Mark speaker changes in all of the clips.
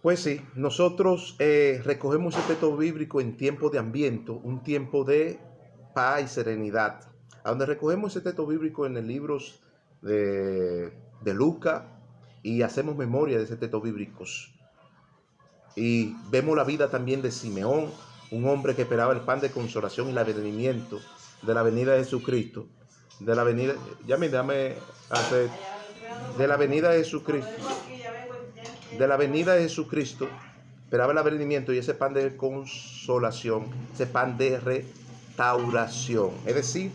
Speaker 1: Pues sí, nosotros recogemos el texto bíblico en tiempo de Adviento, un tiempo de paz y serenidad, a donde recogemos ese texto bíblico en el libro de Lucas y hacemos memoria de ese texto bíblico. Y vemos la vida también de Simeón, un hombre que esperaba el pan de consolación y el advenimiento de la venida de Jesucristo, de la venida, dame hacer, de la venida de Jesucristo, de la venida de Jesucristo, esperaba el advenimiento y ese pan de consolación, ese pan de restauración. Es decir,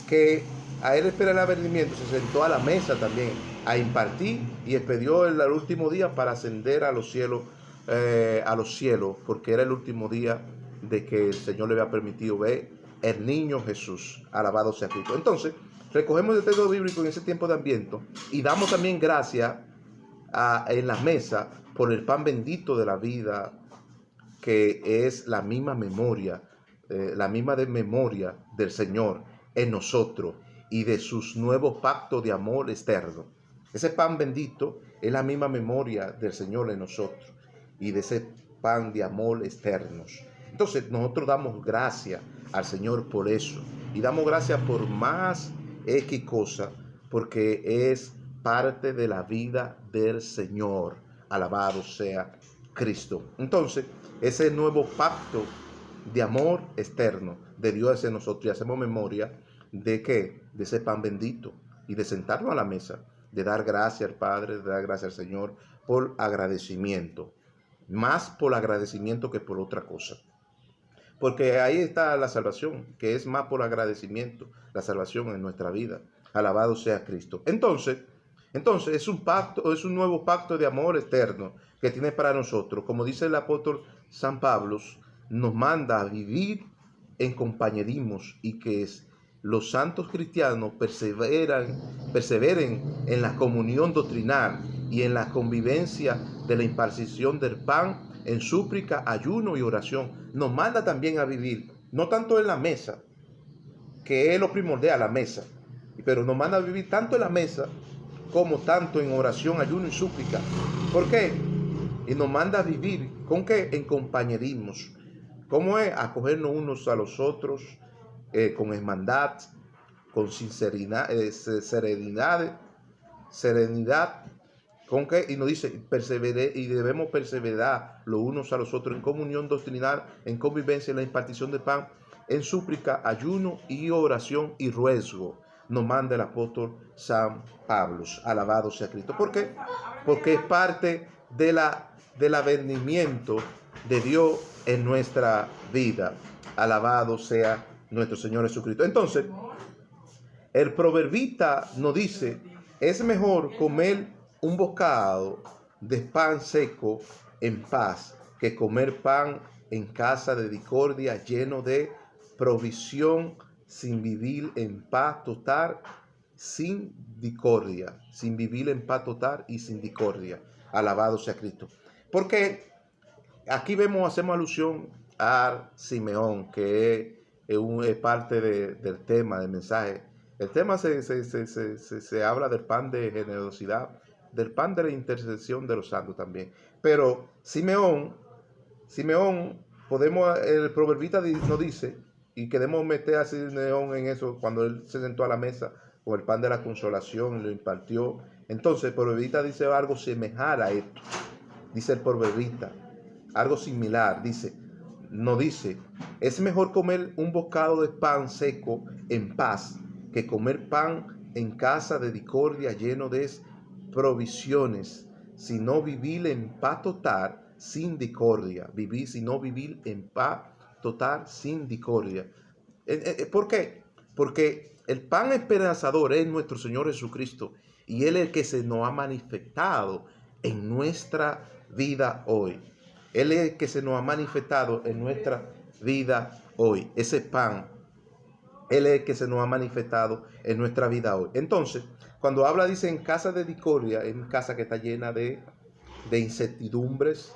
Speaker 1: que a él espera el advenimiento, se sentó a la mesa también a impartir y expedió el último día para ascender a los cielos, porque era el último día de que el Señor le había permitido ver el niño Jesús, alabado sea Cristo. Entonces, recogemos el texto bíblico en ese tiempo de Adviento y damos también gracias en la mesa por el pan bendito de la vida, que es la misma memoria, la misma de memoria del Señor en nosotros y de sus nuevos pactos de amor externo. Ese pan bendito es la misma memoria del Señor en nosotros y de ese pan de amor externos. Entonces nosotros damos gracias al Señor por eso y damos gracias por más X cosa, porque es parte de la vida del Señor. Alabado sea Cristo. Entonces, ese nuevo pacto de amor externo de Dios hacia nosotros, y hacemos memoria de que de ese pan bendito y de sentarnos a la mesa, de dar gracias al Padre, de dar gracias al Señor por agradecimiento, más por agradecimiento que por otra cosa. Porque ahí está la salvación, que es más por agradecimiento, la salvación en nuestra vida. Alabado sea Cristo. Entonces es un pacto, es un nuevo pacto de amor eterno que tiene para nosotros. Como dice el apóstol San Pablo, nos manda a vivir en compañerismos y que los santos cristianos perseveren en la comunión doctrinal y en la convivencia de la impartición del pan en súplica, ayuno y oración. Nos manda también a vivir, no tanto en la mesa, que es lo primordial, la mesa, pero nos manda a vivir tanto en la mesa como tanto en oración, ayuno y súplica. ¿Por qué? Y nos manda a vivir, ¿con qué? En compañerismos. ¿Cómo es? Acogernos unos a los otros con hermandad, con sinceridad, serenidad. ¿Con qué? Y nos dice, y debemos perseverar los unos a los otros en comunión doctrinal, en convivencia, en la impartición de pan, en súplica, ayuno y oración y ruego. Nos manda el apóstol San Pablo. Alabado sea Cristo. ¿Por qué? Porque es parte del advenimiento de Dios en nuestra vida. Alabado sea nuestro Señor Jesucristo. Entonces, el proverbista nos dice, es mejor comer un bocado de pan seco en paz que comer pan en casa de discordia, lleno de provisión, sin vivir en paz total, sin discordia, sin vivir en paz total y sin discordia. Alabado sea Cristo. Porque aquí hacemos alusión a Simeón, que es parte del tema, del mensaje. El tema se habla del pan de generosidad, del pan de la intercesión de los santos también. Pero Simeón, el proverbista nos dice, y queremos meter a Simeón en eso, cuando él se sentó a la mesa con el pan de la consolación y lo impartió. Entonces el proverbista dice algo similar a esto. Dice el proverbista, algo similar, dice, es mejor comer un bocado de pan seco en paz que comer pan en casa de discordia lleno de provisiones, sino vivir en paz total sin discordia. Sino vivir en paz total sin discordia. ¿Por qué? Porque el pan esperanzador es nuestro Señor Jesucristo y Él es el que se nos ha manifestado en nuestra vida hoy. Él es el que se nos ha manifestado en nuestra vida hoy. Ese pan, Él es el que se nos ha manifestado en nuestra vida hoy. Entonces, cuando habla, dice, en casa de discordia, en casa que está llena de incertidumbres,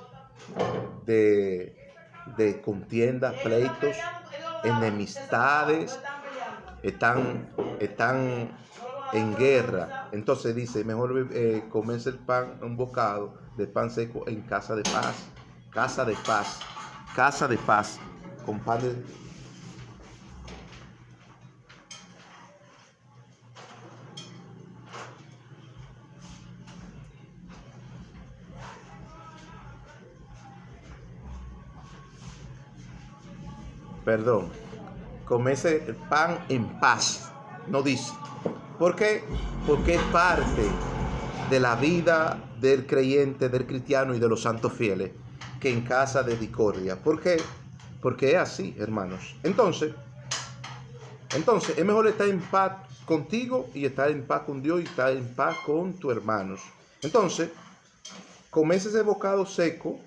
Speaker 1: de contiendas, pleitos, enemistades, están en guerra. Entonces dice, mejor comerse el pan, un bocado de pan seco en casa de paz, casa de paz, casa de paz, con pan de... Perdón, comece el pan en paz, no dice. ¿Por qué? Porque es parte de la vida del creyente, del cristiano y de los santos fieles, que en casa de discordia. ¿Por qué? Porque es así, hermanos. Entonces, es mejor estar en paz contigo y estar en paz con Dios y estar en paz con tus hermanos. Entonces, comece ese bocado seco,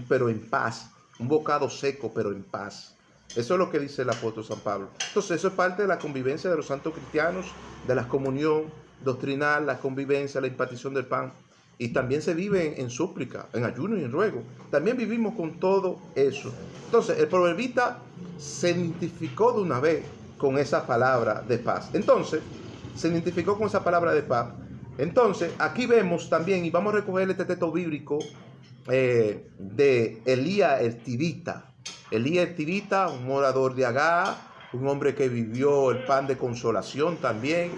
Speaker 1: pero en paz. Un bocado seco, pero en paz. Eso es lo que dice el apóstol San Pablo. Entonces, eso es parte de la convivencia de los santos cristianos, de la comunión doctrinal, la convivencia, la impartición del pan. Y también se vive en súplica, en ayuno y en ruego. También vivimos con todo eso. Entonces, el proverbista se identificó de una vez con esa palabra de paz. Entonces, se identificó con esa palabra de paz. Entonces, aquí vemos también, y vamos a recoger este texto bíblico de Elías el Tibita. Elías el Tibita, un morador de Agá, un hombre que vivió el pan de consolación también,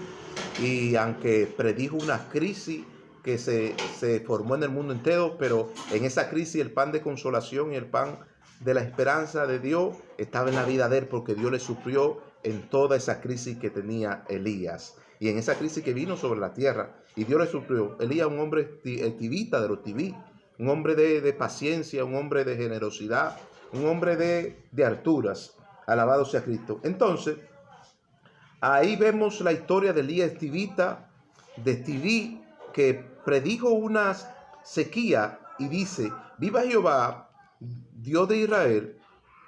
Speaker 1: y aunque predijo una crisis que se formó en el mundo entero, pero en esa crisis el pan de consolación y el pan de la esperanza de Dios estaba en la vida de él, porque Dios le suplió en toda esa crisis que tenía Elías, y en esa crisis que vino sobre la tierra, y Dios le suplió. Elías, un hombre tibita, de los tibí, un hombre de paciencia, un hombre de generosidad, un hombre de alturas. Alabado sea Cristo. Entonces, ahí vemos la historia de Elías Tibita, de Tibí, que predijo una sequía y dice: viva Jehová, Dios de Israel,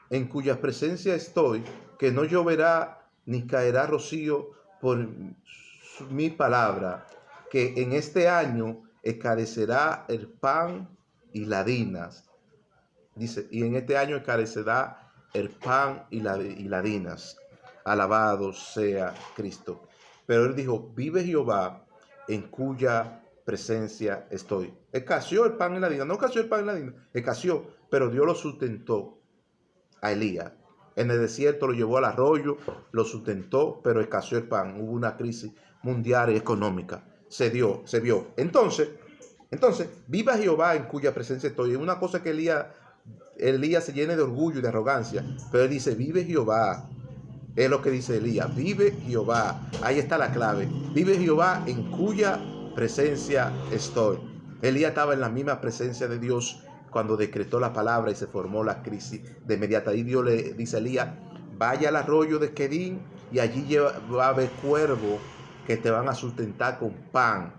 Speaker 1: en cuya presencia estoy, que no lloverá ni caerá rocío por mi palabra, que en este año encarecerá el pan y las dinas. Dice, y en este año encarecerá el pan y las dinas. Alabado sea Cristo. Pero él dijo: vive Jehová, en cuya presencia estoy. Escaseó el pan y la dina. No escaseó el pan y la dina. Escaseó, pero Dios lo sustentó a Elías. En el desierto lo llevó al arroyo, lo sustentó, pero escaseó el pan. Hubo una crisis mundial y económica. Se vio. Entonces, viva Jehová, en cuya presencia estoy. Es una cosa que Elías se llene de orgullo y de arrogancia, pero él dice: vive Jehová. Es lo que dice Elías: vive Jehová. Ahí está la clave. Vive Jehová, en cuya presencia estoy. Elías estaba en la misma presencia de Dios cuando decretó la palabra y se formó la crisis de inmediata. Y Dios le dice a Elías: vaya al arroyo de Quedín y allí va a haber cuervos que te van a sustentar con pan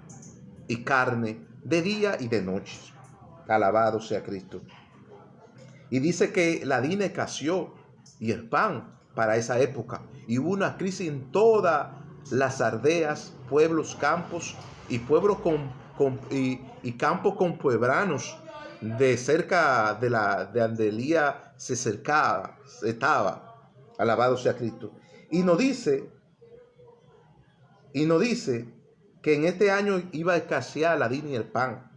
Speaker 1: y carne de día y de noche. Alabado sea Cristo. Y dice que la dina escaseó y el pan para esa época. Y hubo una crisis en todas las aldeas, pueblos, campos y pueblos y campos con puebranos de cerca de donde Elías estaba. Alabado sea Cristo. Y nos dice que en este año iba a escasear la dina y el pan.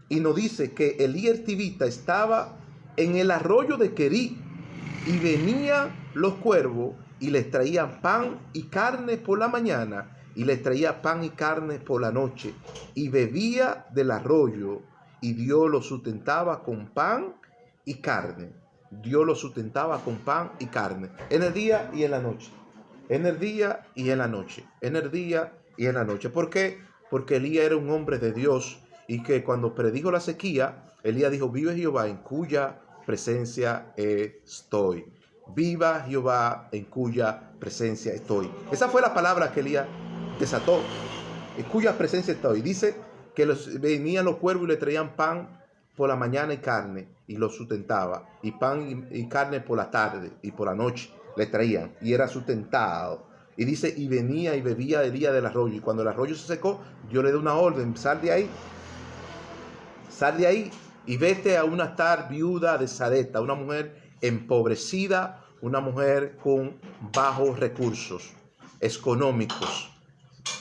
Speaker 1: Y nos dice que Elías Tibita estaba en el arroyo de Querí, y venían los cuervos y les traían pan y carne por la mañana, y les traía pan y carne por la noche, y bebía del arroyo, y Dios lo sustentaba con pan y carne. Dios lo sustentaba con pan y carne, en el día y en la noche, en el día y en la noche, en el día y en la noche. ¿Por qué? Porque Elías era un hombre de Dios, y que cuando predijo la sequía, Elías dijo: vive Jehová, en cuya presencia estoy. Viva Jehová, en cuya presencia estoy. Esa fue la palabra que Elías desató: en cuya presencia estoy. Dice que venían los cuervos y le traían pan por la mañana y carne, y los sustentaba, y pan y carne por la tarde y por la noche le traían, y era sustentado. Y dice: y venía y bebía Elías del arroyo, y cuando el arroyo se secó, Dios le dio una orden: sal de ahí y vete a una viuda de Sarepta, una mujer empobrecida, una mujer con bajos recursos económicos,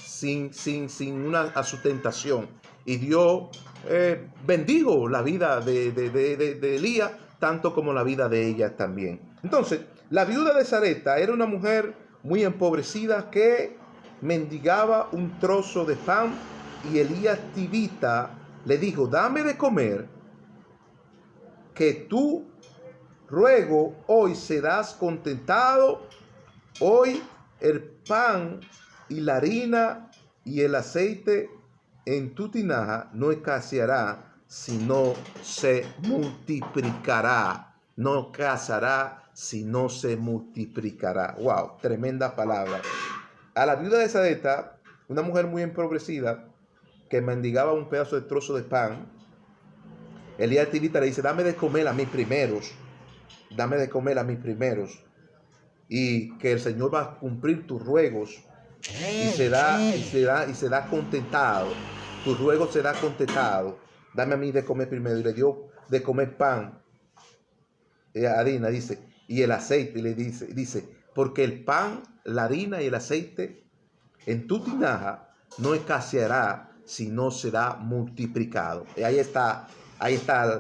Speaker 1: sin una sustentación. Y Dios bendijo la vida de Elías, tanto como la vida de ella también. Entonces, la viuda de Sarepta era una mujer muy empobrecida que mendigaba un trozo de pan, y Elías Tibita le dijo: dame de comer, que tu ruego hoy serás contentado. Hoy el pan y la harina y el aceite en tu tinaja no escaseará, sino se multiplicará. No escaseará, sino se multiplicará. Wow, tremenda palabra. A la viuda de Sarepta, una mujer muy empobrecida que mendigaba un pedazo de trozo de pan, Elías Tibita le dice: dame de comer a mis primeros, dame de comer a mis primeros, y que el Señor va a cumplir tus ruegos, y será contentado. Tu ruego será contentado. Dame a mí de comer primero. Y le dio de comer pan, harina, dice, y el aceite. Y le dice, porque el pan, la harina y el aceite en tu tinaja no escaseará, sino será multiplicado. Y ahí está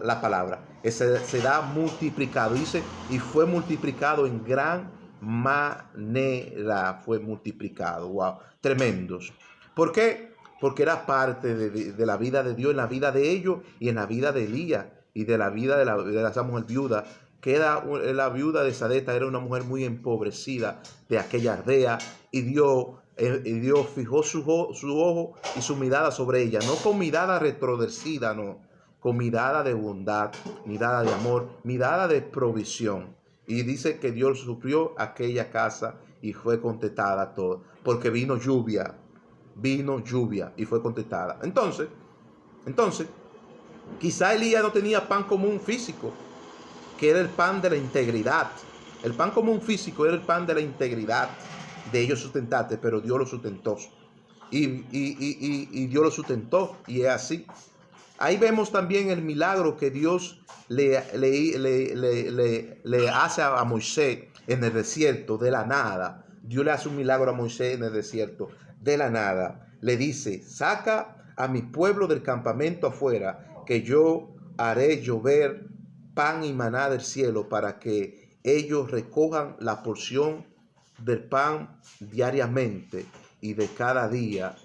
Speaker 1: la palabra. Será multiplicado. Dice, y fue multiplicado en gran manera. Fue multiplicado. Wow, tremendos. ¿Por qué? Porque era parte de la vida de Dios, en la vida de ellos y en la vida de Elías y de la vida de esa mujer viuda, que era la viuda de Sarepta. Era una mujer muy empobrecida de aquella aldea, y Dios fijó su ojo y su mirada sobre ella, no con mirada retrodecida, no, con mirada de bondad, mirada de amor, mirada de provisión. Y dice que Dios suplió aquella casa y fue contestada todo, porque vino lluvia y fue contestada. Entonces, quizá Elías no tenía pan común físico, que era el pan de la integridad. El pan común físico era el pan de la integridad, de ellos sustentarte, pero Dios lo sustentó. Y Dios lo sustentó, y es así. Ahí vemos también el milagro que Dios le hace a Moisés en el desierto, de la nada. Dios le hace un milagro a Moisés en el desierto, de la nada. Le dice: saca a mi pueblo del campamento afuera, que yo haré llover pan y maná del cielo, para que ellos recojan la porción del pan diariamente y de cada día,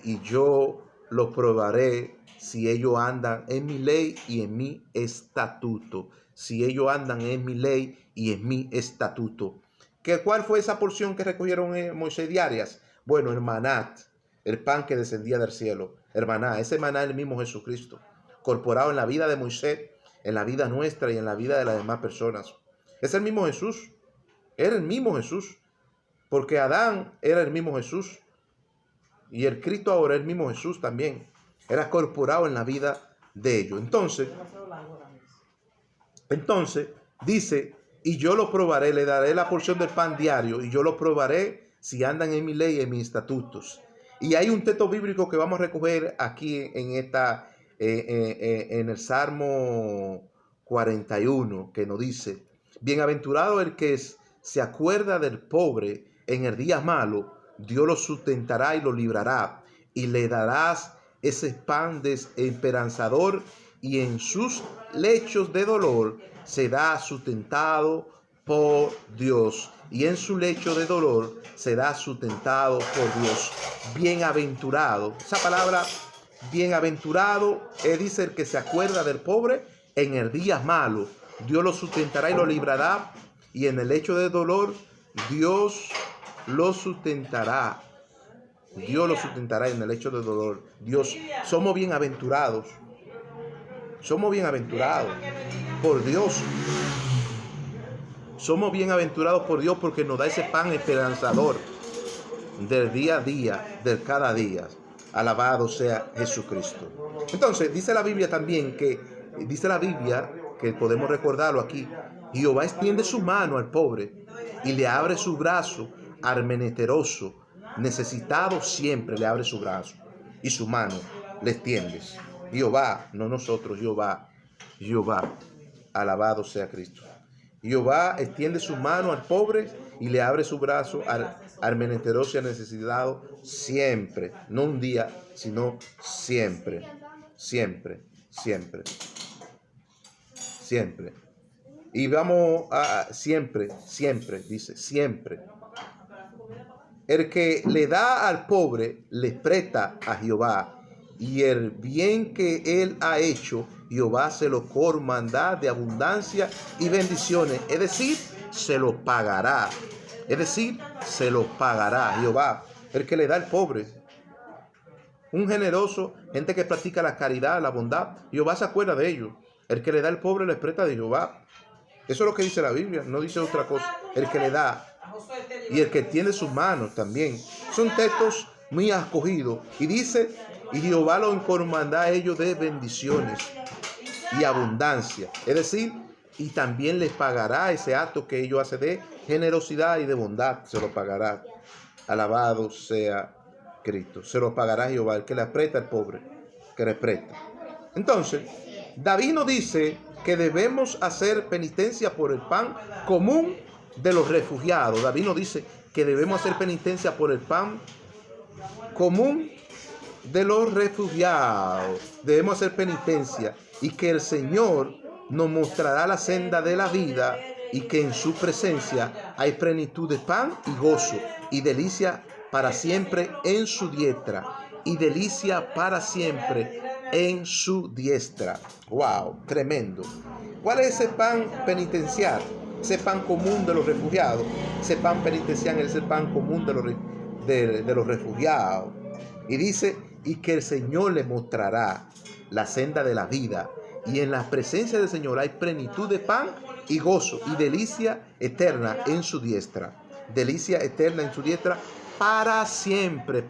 Speaker 1: y yo lo probaré si ellos andan en mi ley y en mi estatuto. Si ellos andan en mi ley y en mi estatuto. ¿Cuál fue esa porción que recogieron Moisés diarias? Bueno, el maná, el pan que descendía del cielo. El maná, ese maná es el mismo Jesucristo, incorporado en la vida de Moisés, en la vida nuestra y en la vida de las demás personas. Es el mismo Jesús. Era el mismo Jesús. Porque Adán era el mismo Jesús. Y el Cristo ahora es el mismo Jesús también. Era incorporado en la vida de ellos. Entonces dice: y yo lo probaré, le daré la porción del pan diario, y yo lo probaré si andan en mi ley y en mis estatutos. Y hay un texto bíblico que vamos a recoger aquí en el Salmo 41, que nos dice: bienaventurado el que se acuerda del pobre en el día malo, Dios lo sustentará y lo librará, y le darás ese pan desesperanzador, y en sus lechos de dolor será sustentado por Dios. Y en su lecho de dolor será sustentado por Dios. Bienaventurado. Esa palabra bienaventurado dice: el que se acuerda del pobre en el día malo, Dios lo sustentará y lo librará. Y en el lecho de dolor, Dios lo sustentará. Dios lo sustentará en el lecho de dolor. Dios, somos bienaventurados. Somos bienaventurados por Dios. Somos bienaventurados por Dios, porque nos da ese pan esperanzador del día a día, del cada día. Alabado sea Jesucristo. Entonces, dice la Biblia también que podemos recordarlo aquí: Jehová extiende su mano al pobre y le abre su brazo al menesteroso. Necesitado siempre le abre su brazo y su mano le extiendes. Jehová, no nosotros, Jehová. Alabado sea Cristo. Jehová extiende su mano al pobre y le abre su brazo al menesteroso y al necesitado siempre. No un día, sino siempre. siempre, siempre, siempre. Y vamos a siempre, siempre, dice, siempre. El que le da al pobre le presta a Jehová, y el bien que él ha hecho, Jehová se lo colmará de abundancia y bendiciones. Es decir, se lo pagará. Es decir, se lo pagará Jehová. El que le da al pobre. Un generoso, gente que practica la caridad, la bondad, Jehová se acuerda de ellos. El que le da al pobre le presta de Jehová. Eso es lo que dice la Biblia, no dice otra cosa. El que le da y el que tiene sus manos también. Son textos muy escogidos. Y dice, y Jehová lo encomendará a ellos de bendiciones y abundancia. Es decir, y también les pagará ese acto que ellos hacen de generosidad y de bondad. Se lo pagará. Alabado sea Cristo. Se lo pagará Jehová, el que le presta al pobre, que le presta. Entonces, David nos dice que debemos hacer penitencia por el pan común de los refugiados. David nos dice que debemos hacer penitencia por el pan común de los refugiados. Debemos hacer penitencia y que el Señor nos mostrará la senda de la vida y que en su presencia hay plenitud de pan y gozo y delicia para siempre en su diestra. Y delicia para siempre en su diestra. Wow, tremendo. ¿Cuál es ese pan penitencial? Ese pan común de los refugiados. Ese pan penitencial es el pan común de los refugiados. Y dice, y que el Señor le mostrará la senda de la vida. Y en la presencia del Señor hay plenitud de pan y gozo y delicia eterna en su diestra. Delicia eterna en su diestra para siempre,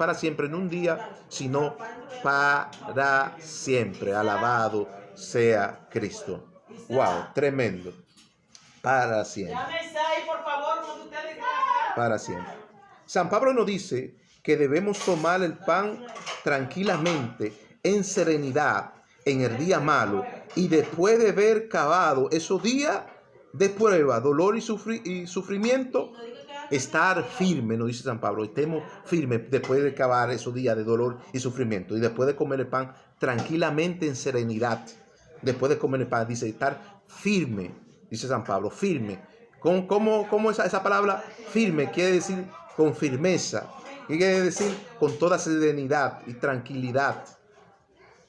Speaker 1: no un día, sino para siempre. Alabado sea Cristo. Wow, tremendo. Para siempre. Para siempre. San Pablo nos dice que debemos tomar el pan tranquilamente, en serenidad, en el día malo, y después de haber acabado esos días de prueba, dolor y sufrimiento, estar firme, nos dice San Pablo. Estemos firmes después de acabar esos días de dolor y sufrimiento. Y después de comer el pan tranquilamente en serenidad. Después de comer el pan, dice estar firme, dice San Pablo, firme. ¿Cómo esa palabra firme quiere decir con firmeza? Quiere decir con toda serenidad y tranquilidad.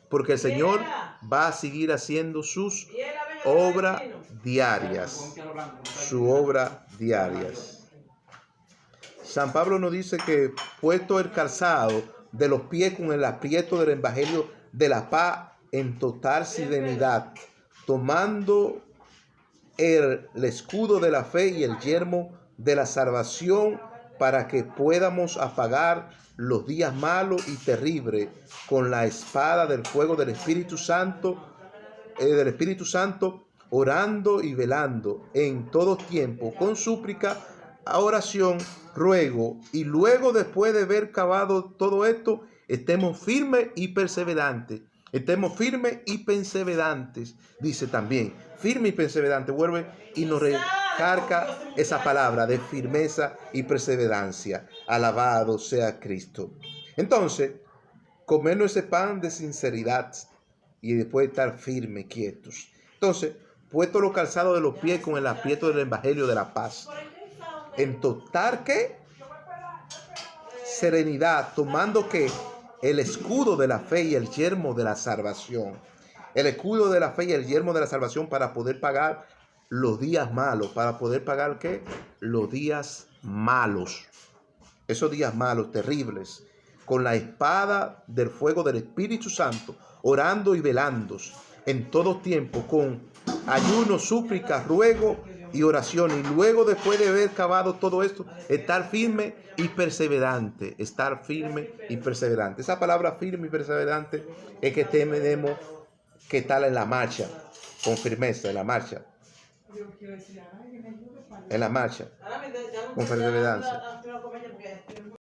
Speaker 1: Porque el Señor va a seguir haciendo sus obras diarias. Su obra diarias. San Pablo nos dice que puesto el calzado de los pies con el aprieto del evangelio de la paz en total serenidad, tomando el escudo de la fe y el yelmo de la salvación para que podamos apagar los días malos y terribles con la espada del fuego del Espíritu Santo, orando y velando en todo tiempo con súplica, oración, ruego, y luego después de haber acabado todo esto, estemos firmes y perseverantes. Estemos firmes y perseverantes, dice también. Firme y perseverante, vuelve y nos recarga esa palabra de firmeza y perseverancia. Alabado sea Cristo. Entonces, comernos ese pan de sinceridad y después estar firmes, quietos. Entonces, puesto los calzados de los pies con el aprieto del evangelio de la paz. En total, ¿qué? Serenidad, tomando que el escudo de la fe y el yelmo de la salvación. El escudo de la fe y el yelmo de la salvación para poder pagar los días malos. ¿Para poder pagar qué? Los días malos. Esos días malos, terribles. Con la espada del fuego del Espíritu Santo, orando y velando en todo tiempo, con ayuno, súplica, ruego y oración. Y luego, después de haber acabado todo esto, estar firme y perseverante. Estar firme y perseverante. Esa palabra firme y perseverante es que tenemos que estar en la marcha, con firmeza, en la marcha. En la marcha, con perseverancia.